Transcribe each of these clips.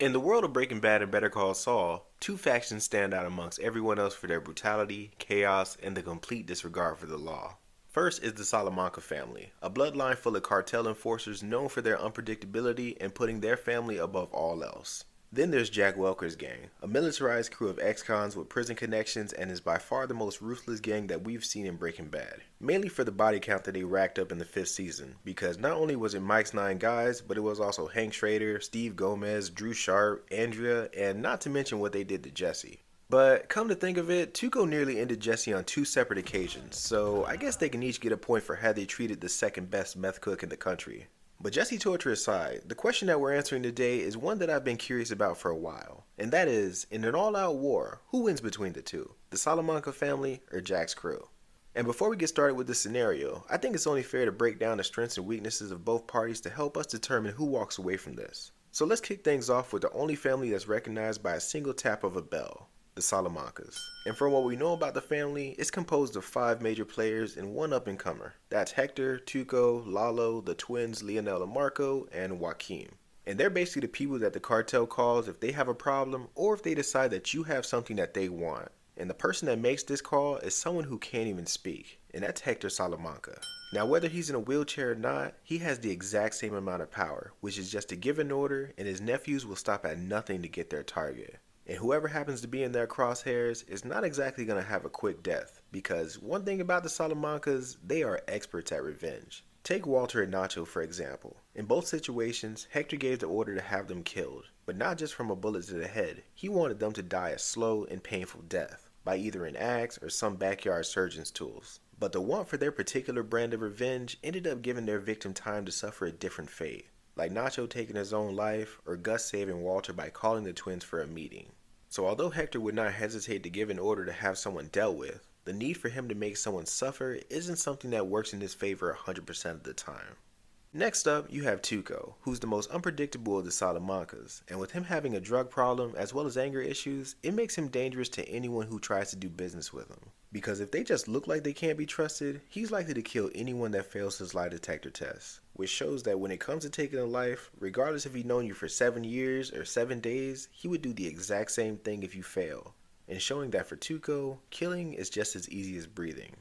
In the world of Breaking Bad and Better Call Saul, two factions stand out amongst everyone else for their brutality, chaos, and the complete disregard for the law. First is the Salamanca family, a bloodline full of cartel enforcers known for their unpredictability and putting their family above all else. Then there's Jack Welker's gang, a militarized crew of ex-cons with prison connections and is by far the most ruthless gang that we've seen in Breaking Bad. Mainly for the body count that they racked up in the 5th season, because not only was it Mike's 9 guys, but it was also Hank Schrader, Steve Gomez, Drew Sharp, Andrea, and not to mention what they did to Jesse. But come to think of it, Tuco nearly ended Jesse on 2 separate occasions, so I guess they can each get a point for how they treated the second best meth cook in the country. But Jesse torture aside, the question that we're answering today is one that I've been curious about for a while. And that is, in an all-out war, who wins between the two? The Salamanca family or Jack's crew? And before we get started with this scenario, I think it's only fair to break down the strengths and weaknesses of both parties to help us determine who walks away from this. So let's kick things off with the only family that's recognized by a single tap of a bell. The Salamancas. And from what we know about the family, it's composed of 5 major players and 1 up-and-comer. That's Hector, Tuco, Lalo, the twins Lionel and Marco, and Joaquin. And they're basically the people that the cartel calls if they have a problem or if they decide that you have something that they want. And the person that makes this call is someone who can't even speak, and that's Hector Salamanca. Now whether he's in a wheelchair or not, he has the exact same amount of power, which is just to give an order and his nephews will stop at nothing to get their target. And whoever happens to be in their crosshairs is not exactly going to have a quick death, because one thing about the Salamancas, they are experts at revenge. Take Walter and Nacho for example. In both situations, Hector gave the order to have them killed, but not just from a bullet to the head. He wanted them to die a slow and painful death, by either an axe or some backyard surgeon's tools. But the want for their particular brand of revenge ended up giving their victim time to suffer a different fate, like Nacho taking his own life or Gus saving Walter by calling the twins for a meeting. So although Hector would not hesitate to give an order to have someone dealt with, the need for him to make someone suffer isn't something that works in his favor 100% of the time. Next up, you have Tuco, who's the most unpredictable of the Salamancas, and with him having a drug problem as well as anger issues, it makes him dangerous to anyone who tries to do business with him. Because if they just look like they can't be trusted, he's likely to kill anyone that fails his lie detector test, which shows that when it comes to taking a life, regardless if he's known you for 7 years or 7 days, he would do the exact same thing if you fail, and showing that for Tuco, killing is just as easy as breathing.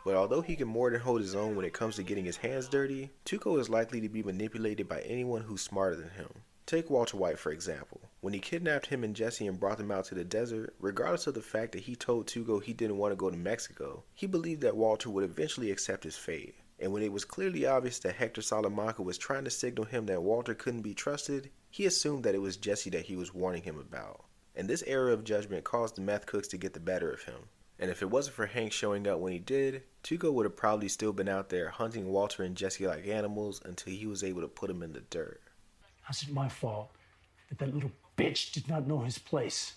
But although he can more than hold his own when it comes to getting his hands dirty, Tuco is likely to be manipulated by anyone who's smarter than him. Take Walter White for example. When he kidnapped him and Jesse and brought them out to the desert, regardless of the fact that he told Tuco he didn't want to go to Mexico, he believed that Walter would eventually accept his fate. And when it was clearly obvious that Hector Salamanca was trying to signal him that Walter couldn't be trusted, he assumed that it was Jesse that he was warning him about. And this error of judgment caused the meth cooks to get the better of him. And if it wasn't for Hank showing up when he did, Tuco would have probably still been out there hunting Walter and Jesse like animals until he was able to put them in the dirt. How's it my fault that that little bitch did not know his place?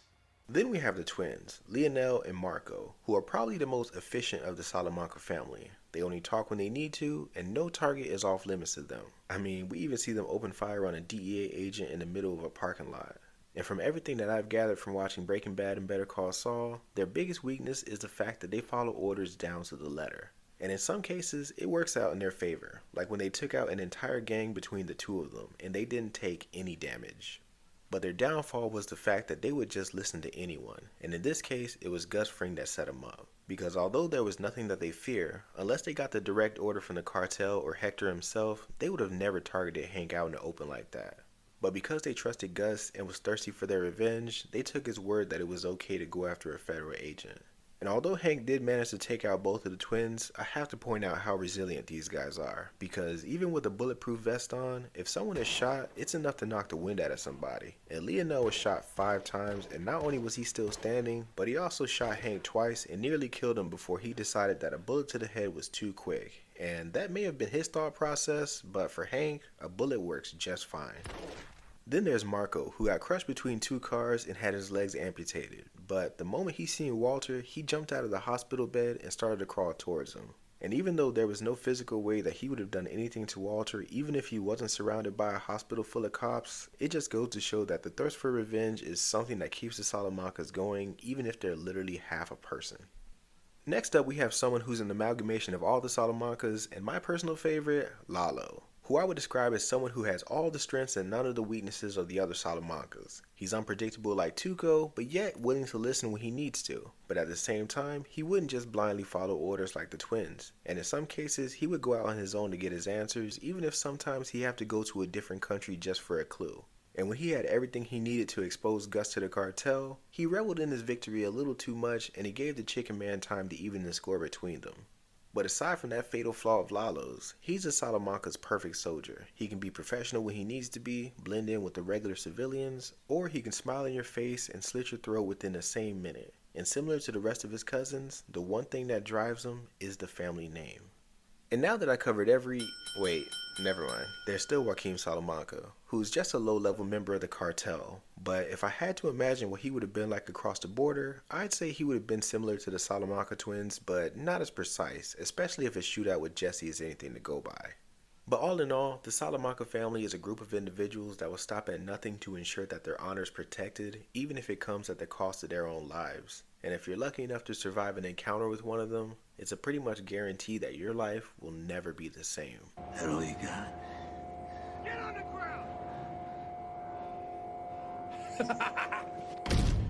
Then we have the twins, Lionel and Marco, who are probably the most efficient of the Salamanca family. They only talk when they need to, and no target is off limits to them. I mean, we even see them open fire on a DEA agent in the middle of a parking lot. And from everything that I've gathered from watching Breaking Bad and Better Call Saul, their biggest weakness is the fact that they follow orders down to the letter. And in some cases, it works out in their favor, like when they took out an entire gang between the 2 of them, and they didn't take any damage. But their downfall was the fact that they would just listen to anyone, and in this case, it was Gus Fring that set them up. Because although there was nothing that they fear, unless they got the direct order from the cartel or Hector himself, they would have never targeted Hank out in the open like that. But because they trusted Gus and was thirsty for their revenge, they took his word that it was okay to go after a federal agent. And although Hank did manage to take out both of the twins, I have to point out how resilient these guys are. Because even with a bulletproof vest on, if someone is shot, it's enough to knock the wind out of somebody. And Lionel was shot 5 times, and not only was he still standing, but he also shot Hank twice and nearly killed him before he decided that a bullet to the head was too quick. And that may have been his thought process, but for Hank, a bullet works just fine. Then there's Marco, who got crushed between 2 cars and had his legs amputated, but the moment he seen Walter, he jumped out of the hospital bed and started to crawl towards him. And even though there was no physical way that he would have done anything to Walter, even if he wasn't surrounded by a hospital full of cops, it just goes to show that the thirst for revenge is something that keeps the Salamancas going, even if they're literally half a person. Next up, we have someone who's an amalgamation of all the Salamancas, and my personal favorite, Lalo, who I would describe as someone who has all the strengths and none of the weaknesses of the other Salamancas. He's unpredictable like Tuco, but yet willing to listen when he needs to. But at the same time, he wouldn't just blindly follow orders like the twins. And in some cases, he would go out on his own to get his answers, even if sometimes he had to go to a different country just for a clue. And when he had everything he needed to expose Gus to the cartel, he reveled in his victory a little too much, and he gave the Chicken Man time to even the score between them. But aside from that fatal flaw of Lalo's, he's a Salamanca's perfect soldier. He can be professional when he needs to be, blend in with the regular civilians, or he can smile in your face and slit your throat within the same minute. And similar to the rest of his cousins, the one thing that drives him is the family name. And now that I covered wait, never mind. There's still Joaquin Salamanca, who's just a low-level member of the cartel. But if I had to imagine what he would have been like across the border, I'd say he would have been similar to the Salamanca twins, but not as precise, especially if a shootout with Jesse is anything to go by. But all in all, the Salamanca family is a group of individuals that will stop at nothing to ensure that their honor is protected, even if it comes at the cost of their own lives. And if you're lucky enough to survive an encounter with one of them, it's a pretty much guarantee that your life will never be the same. That all you got? Get on the ground!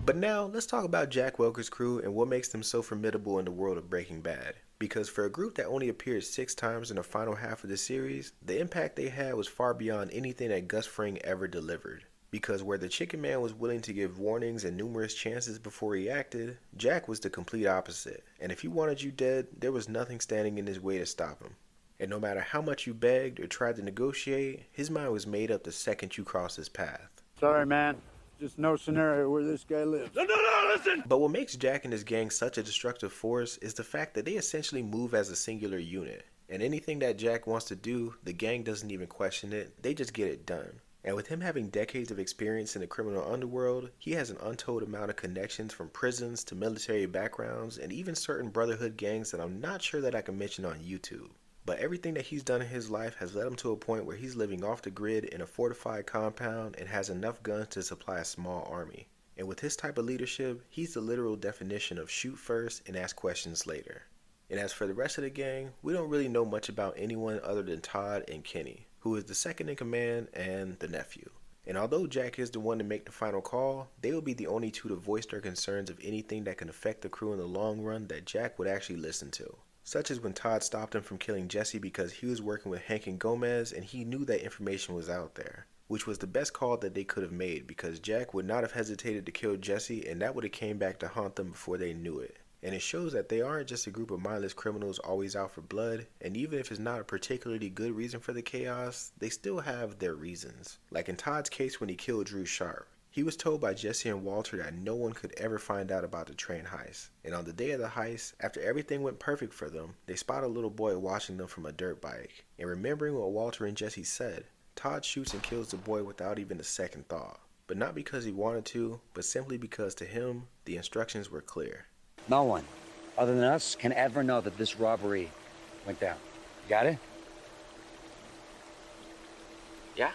But now, let's talk about Jack Welker's crew and what makes them so formidable in the world of Breaking Bad. Because for a group that only appeared 6 times in the final half of the series, the impact they had was far beyond anything that Gus Fring ever delivered. Because where the Chicken Man was willing to give warnings and numerous chances before he acted, Jack was the complete opposite. And if he wanted you dead, there was nothing standing in his way to stop him. And no matter how much you begged or tried to negotiate, his mind was made up the second you crossed his path. Sorry, man. Just no scenario where this guy lives. No, listen! But what makes Jack and his gang such a destructive force is the fact that they essentially move as a singular unit. And anything that Jack wants to do, the gang doesn't even question it, they just get it done. And with him having decades of experience in the criminal underworld, he has an untold amount of connections from prisons to military backgrounds and even certain brotherhood gangs that I'm not sure that I can mention on YouTube. But everything that he's done in his life has led him to a point where he's living off the grid in a fortified compound and has enough guns to supply a small army. And with his type of leadership, he's the literal definition of shoot first and ask questions later. And as for the rest of the gang, we don't really know much about anyone other than Todd and Kenny, who is the second in command and the nephew. And although Jack is the one to make the final call, they will be the only two to voice their concerns of anything that can affect the crew in the long run that Jack would actually listen to. Such as when Todd stopped him from killing Jesse because he was working with Hank and Gomez and he knew that information was out there. Which was the best call that they could have made because Jack would not have hesitated to kill Jesse and that would have came back to haunt them before they knew it. And it shows that they aren't just a group of mindless criminals always out for blood, and even if it's not a particularly good reason for the chaos, they still have their reasons. Like in Todd's case when he killed Drew Sharp. He was told by Jesse and Walter that no one could ever find out about the train heist. And on the day of the heist, after everything went perfect for them, they spot a little boy watching them from a dirt bike. And remembering what Walter and Jesse said, Todd shoots and kills the boy without even a second thought. But not because he wanted to, but simply because to him, the instructions were clear. No one, other than us, can ever know that this robbery went down. Got it? Yeah,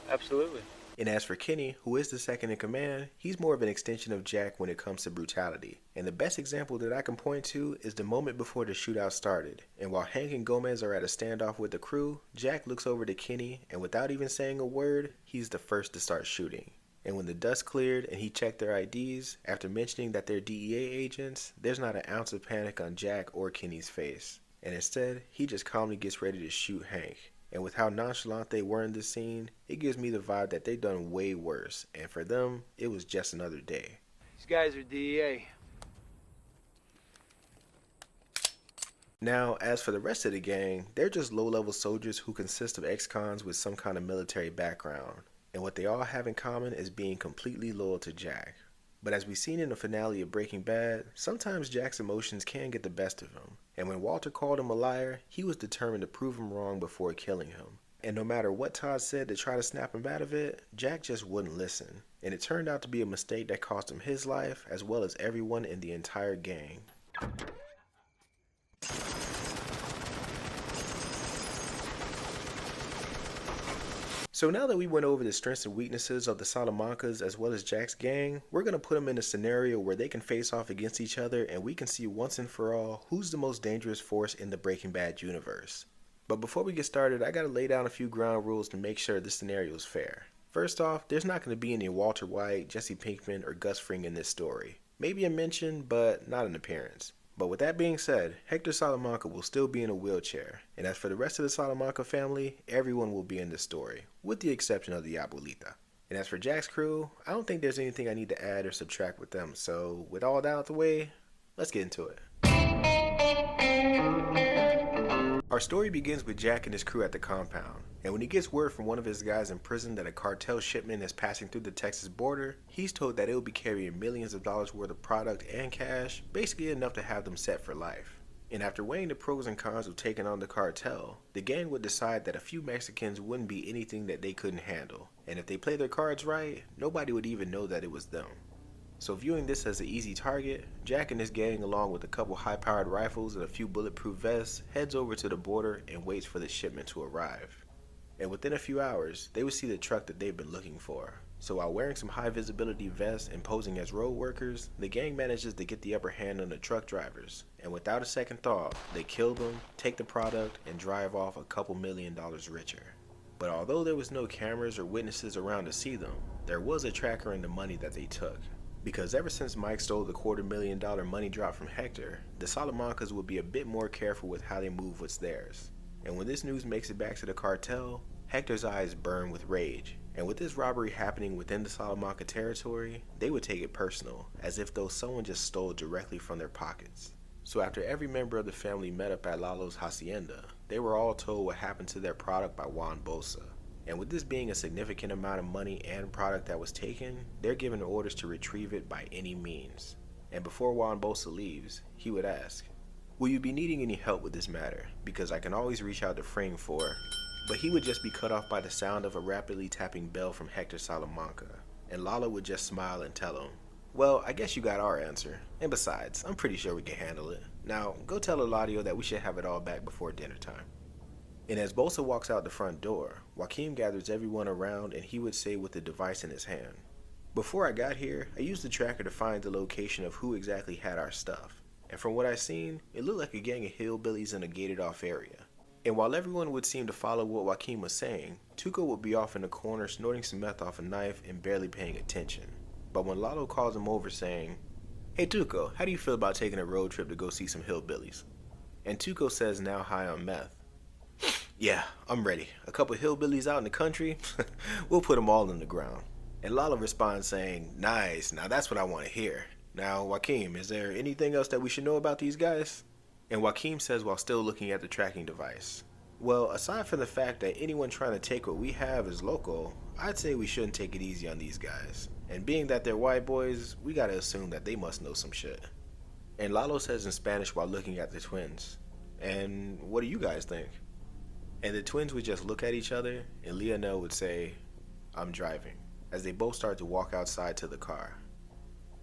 absolutely. And as for Kenny, who is the second in command, he's more of an extension of Jack when it comes to brutality. And the best example that I can point to is the moment before the shootout started. And while Hank and Gomez are at a standoff with the crew, Jack looks over to Kenny and without even saying a word, he's the first to start shooting. And when the dust cleared and he checked their IDs, after mentioning that they're DEA agents, there's not an ounce of panic on Jack or Kenny's face. And instead, he just calmly gets ready to shoot Hank. And with how nonchalant they were in this scene, it gives me the vibe that they've done way worse. And for them, it was just another day. These guys are DEA. Now, as for the rest of the gang, they're just low-level soldiers who consist of ex-cons with some kind of military background. And what they all have in common is being completely loyal to Jack. But as we've seen in the finale of Breaking Bad, sometimes Jack's emotions can get the best of him. And when Walter called him a liar, he was determined to prove him wrong before killing him. And no matter what Todd said to try to snap him out of it, Jack just wouldn't listen. And it turned out to be a mistake that cost him his life as well as everyone in the entire gang. So now that we went over the strengths and weaknesses of the Salamancas as well as Jack's gang, we're going to put them in a scenario where they can face off against each other and we can see once and for all who's the most dangerous force in the Breaking Bad universe. But before we get started, I gotta lay down a few ground rules to make sure this scenario is fair. First off, there's not going to be any Walter White, Jesse Pinkman, or Gus Fring in this story. Maybe a mention, but not an appearance. But with that being said, Hector Salamanca will still be in a wheelchair, and as for the rest of the Salamanca family, everyone will be in this story, with the exception of the Abuelita. And as for Jack's crew, I don't think there's anything I need to add or subtract with them, so with all that out the way, let's get into it. Our story begins with Jack and his crew at the compound, and when he gets word from one of his guys in prison that a cartel shipment is passing through the Texas border, he's told that it will be carrying millions of dollars worth of product and cash, basically enough to have them set for life. And after weighing the pros and cons of taking on the cartel, the gang would decide that a few Mexicans wouldn't be anything that they couldn't handle, and if they play their cards right, nobody would even know that it was them. So viewing this as an easy target, Jack and his gang, along with a couple high-powered rifles and a few bulletproof vests, heads over to the border and waits for the shipment to arrive. And within a few hours, they would see the truck that they've been looking for. So while wearing some high-visibility vests and posing as road workers, the gang manages to get the upper hand on the truck drivers, and without a second thought, they kill them, take the product, and drive off a couple $1 million richer. But although there was no cameras or witnesses around to see them, there was a tracker in the money that they took. Because ever since Mike stole the $250,000 money drop from Hector, the Salamancas would be a bit more careful with how they move what's theirs. And when this news makes it back to the cartel, Hector's eyes burn with rage. And with this robbery happening within the Salamanca territory, they would take it personal, as if though someone just stole directly from their pockets. So after every member of the family met up at Lalo's hacienda, they were all told what happened to their product by Juan Bosa. And with this being a significant amount of money and product that was taken, they're given orders to retrieve it by any means. And before Juan Bosa leaves, he would ask, "Will you be needing any help with this matter? Because I can always reach out to Fring for..." But he would just be cut off by the sound of a rapidly tapping bell from Hector Salamanca. And Lalo would just smile and tell him, "Well, I guess you got our answer. And besides, I'm pretty sure we can handle it. Now, go tell Eladio that we should have it all back before dinner time." And as Bosa walks out the front door, Joaquin gathers everyone around and he would say with the device in his hand, "Before I got here, I used the tracker to find the location of who exactly had our stuff. And from what I seen, it looked like a gang of hillbillies in a gated off area." And while everyone would seem to follow what Joaquin was saying, Tuco would be off in the corner snorting some meth off a knife and barely paying attention. But when Lalo calls him over saying, "Hey Tuco, how do you feel about taking a road trip to go see some hillbillies?" And Tuco says, now high on meth, "Yeah, I'm ready. A couple hillbillies out in the country? We'll put them all in the ground." And Lalo responds saying, "Nice, now that's what I want to hear. Now, Joaquin, is there anything else that we should know about these guys?" And Joaquin says while still looking at the tracking device, "Well, aside from the fact that anyone trying to take what we have is local, I'd say we shouldn't take it easy on these guys. And being that they're white boys, we gotta assume that they must know some shit." And Lalo says in Spanish while looking at the twins, "And what do you guys think?" And the twins would just look at each other, and Lionel would say, "I'm driving," as they both start to walk outside to the car.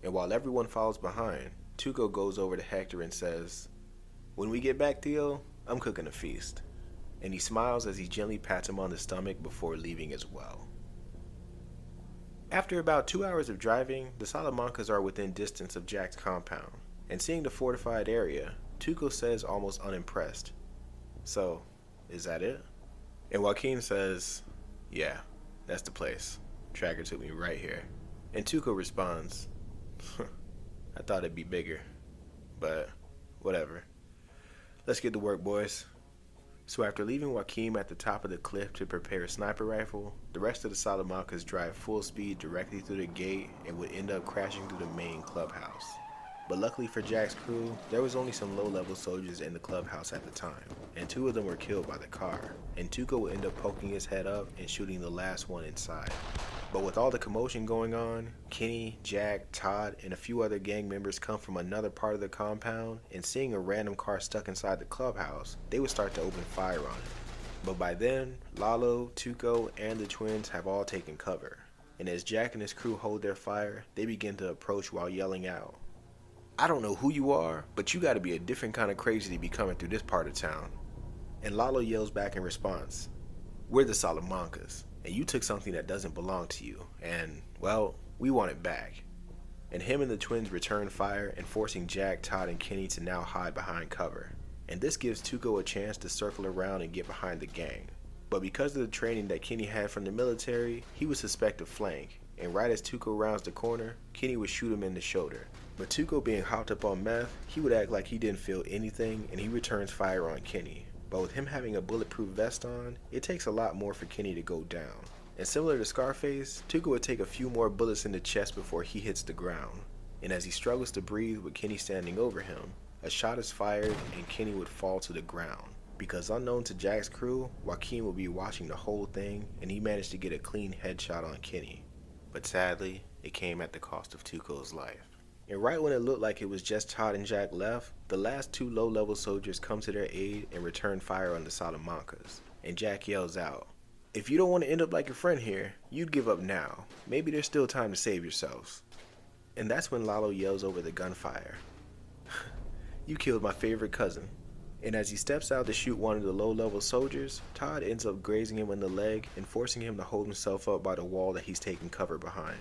And while everyone follows behind, Tuco goes over to Hector and says, "When we get back, Theo, I'm cooking a feast." And he smiles as he gently pats him on the stomach before leaving as well. After about 2 hours of driving, the Salamancas are within distance of Jack's compound, and seeing the fortified area, Tuco says almost unimpressed, "So, is that it?" And Joaquin says, "Yeah, that's the place. Tracker took me right here." And Tuco responds, "I thought it'd be bigger, but whatever. Let's get to work, boys." So after leaving Joaquin at the top of the cliff to prepare a sniper rifle, the rest of the Salamancas drive full speed directly through the gate and would end up crashing through the main clubhouse. But luckily for Jack's crew, there was only some low-level soldiers in the clubhouse at the time, and 2 of them were killed by the car, and Tuco would end up poking his head up and shooting the last one inside. But with all the commotion going on, Kenny, Jack, Todd, and a few other gang members come from another part of the compound, and seeing a random car stuck inside the clubhouse, they would start to open fire on it. But by then, Lalo, Tuco, and the twins have all taken cover, and as Jack and his crew hold their fire, they begin to approach while yelling out, "I don't know who you are, but you gotta be a different kind of crazy to be coming through this part of town." And Lalo yells back in response, "We're the Salamancas, and you took something that doesn't belong to you, and, well, we want it back." And him and the twins return fire and forcing Jack, Todd, and Kenny to now hide behind cover. and this gives Tuco a chance to circle around and get behind the gang. But because of the training that Kenny had from the military, he would suspect a flank, and right as Tuco rounds the corner, Kenny would shoot him in the shoulder. But Tuco being hopped up on meth, he would act like he didn't feel anything and he returns fire on Kenny. But with him having a bulletproof vest on, it takes a lot more for Kenny to go down. And similar to Scarface, Tuco would take a few more bullets in the chest before he hits the ground. And as he struggles to breathe with Kenny standing over him, a shot is fired and Kenny would fall to the ground. Because unknown to Jack's crew, Joaquin would be watching the whole thing and he managed to get a clean headshot on Kenny. But sadly, it came at the cost of Tuco's life. And right when it looked like it was just Todd and Jack left, the last two low-level soldiers come to their aid and return fire on the Salamancas. And Jack yells out, "If you don't want to end up like your friend here, you'd give up now. Maybe there's still time to save yourselves." And that's when Lalo yells over the gunfire, "You killed my favorite cousin." And as he steps out to shoot one of the low-level soldiers, Todd ends up grazing him in the leg and forcing him to hold himself up by the wall that he's taking cover behind.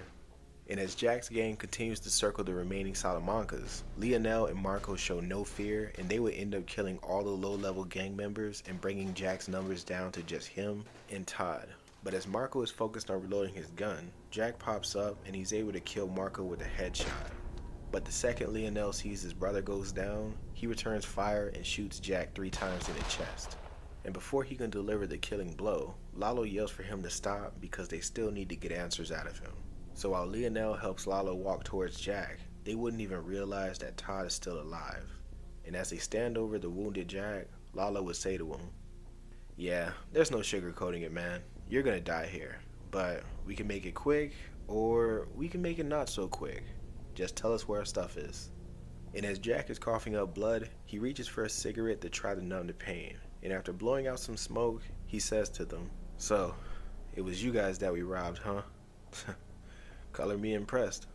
And as Jack's gang continues to circle the remaining Salamancas, Lionel and Marco show no fear and they would end up killing all the low-level gang members and bringing Jack's numbers down to just him and Todd. But as Marco is focused on reloading his gun, Jack pops up and he's able to kill Marco with a headshot. But the second Lionel sees his brother goes down, he returns fire and shoots Jack 3 times in the chest. And before he can deliver the killing blow, Lalo yells for him to stop because they still need to get answers out of him. So while Lionel helps Lalo walk towards Jack, they wouldn't even realize that Todd is still alive. And as they stand over the wounded Jack, Lalo would say to him, "Yeah, there's no sugarcoating it, man. You're gonna die here. But we can make it quick, or we can make it not so quick. Just tell us where our stuff is." And as Jack is coughing up blood, he reaches for a cigarette to try to numb the pain. And after blowing out some smoke, he says to them, "So, it was you guys that we robbed, huh?" Color me impressed.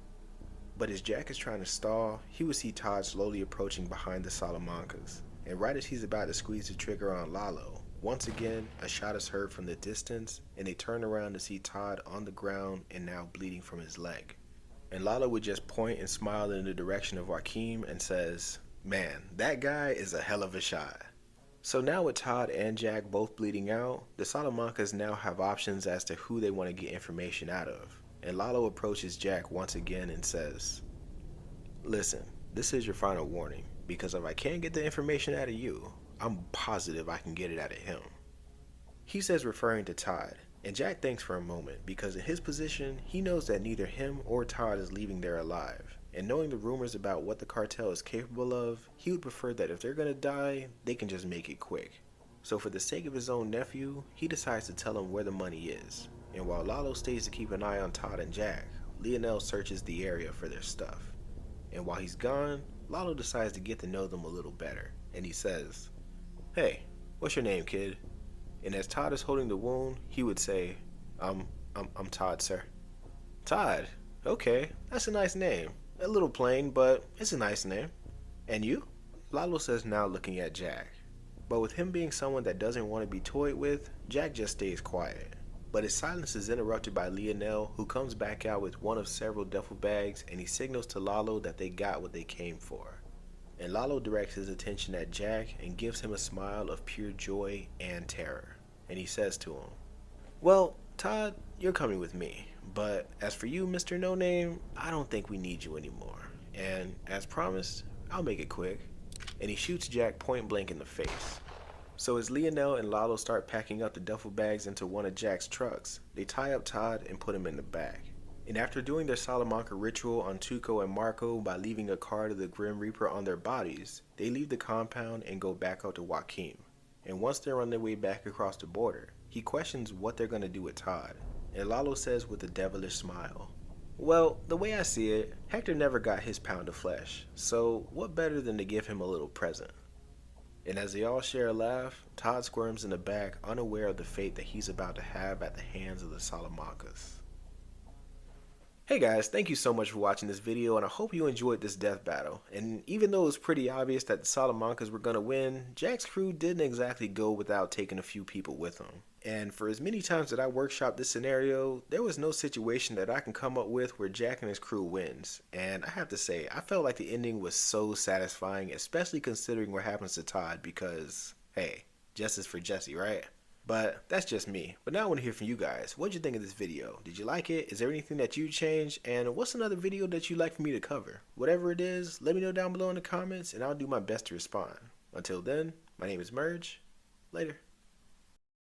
But as Jack is trying to stall, he would see Todd slowly approaching behind the Salamancas. And right as he's about to squeeze the trigger on Lalo, once again, a shot is heard from the distance, and they turn around to see Todd on the ground and now bleeding from his leg. And Lalo would just point and smile in the direction of Joaquin and says, "Man, that guy is a hell of a shot." So now with Todd and Jack both bleeding out, the Salamancas now have options as to who they want to get information out of. And Lalo approaches Jack once again and says, "Listen, this is your final warning, because if I can't get the information out of you, I'm positive I can get it out of him." He says, referring to Todd, and Jack thinks for a moment because in his position, he knows that neither him or Todd is leaving there alive. And knowing the rumors about what the cartel is capable of, he would prefer that if they're gonna die, they can just make it quick. So for the sake of his own nephew, he decides to tell him where the money is. And while Lalo stays to keep an eye on Todd and Jack, Lionel searches the area for their stuff. And while he's gone, Lalo decides to get to know them a little better. And he says, "Hey, what's your name, kid?" And as Todd is holding the wound, he would say, I'm Todd, sir." "Todd? Okay, that's a nice name. A little plain, but it's a nice name. And you?" Lalo says, now looking at Jack. But with him being someone that doesn't want to be toyed with, Jack just stays quiet. But his silence is interrupted by Lionel, who comes back out with one of several duffel bags and he signals to Lalo that they got what they came for. And Lalo directs his attention at Jack and gives him a smile of pure joy and terror. And he says to him, "Well, Todd, you're coming with me. But as for you, Mr. No Name, I don't think we need you anymore. And as promised, I'll make it quick." And he shoots Jack point blank in the face. So as Lionel and Lalo start packing up the duffel bags into one of Jack's trucks, they tie up Todd and put him in the back. And after doing their Salamanca ritual on Tuco and Marco by leaving a card of the Grim Reaper on their bodies, they leave the compound and go back out to Joaquin. And once they're on their way back across the border, he questions what they're going to do with Todd. And Lalo says with a devilish smile, "Well, the way I see it, Hector never got his pound of flesh, so what better than to give him a little present?" And as they all share a laugh, Todd squirms in the back, unaware of the fate that he's about to have at the hands of the Salamancas. Hey guys, thank you so much for watching this video, and I hope you enjoyed this death battle. And even though it was pretty obvious that the Salamancas were going to win, Jack's crew didn't exactly go without taking a few people with them. And for as many times that I workshopped this scenario, there was no situation that I can come up with where Jack and his crew wins. And I have to say, I felt like the ending was so satisfying, especially considering what happens to Todd because, hey, justice for Jesse, right? But that's just me. But now I want to hear from you guys. What'd you think of this video? Did you like it? Is there anything that you changed? And what's another video that you'd like for me to cover? Whatever it is, let me know down below in the comments and I'll do my best to respond. Until then, my name is Merge. Later.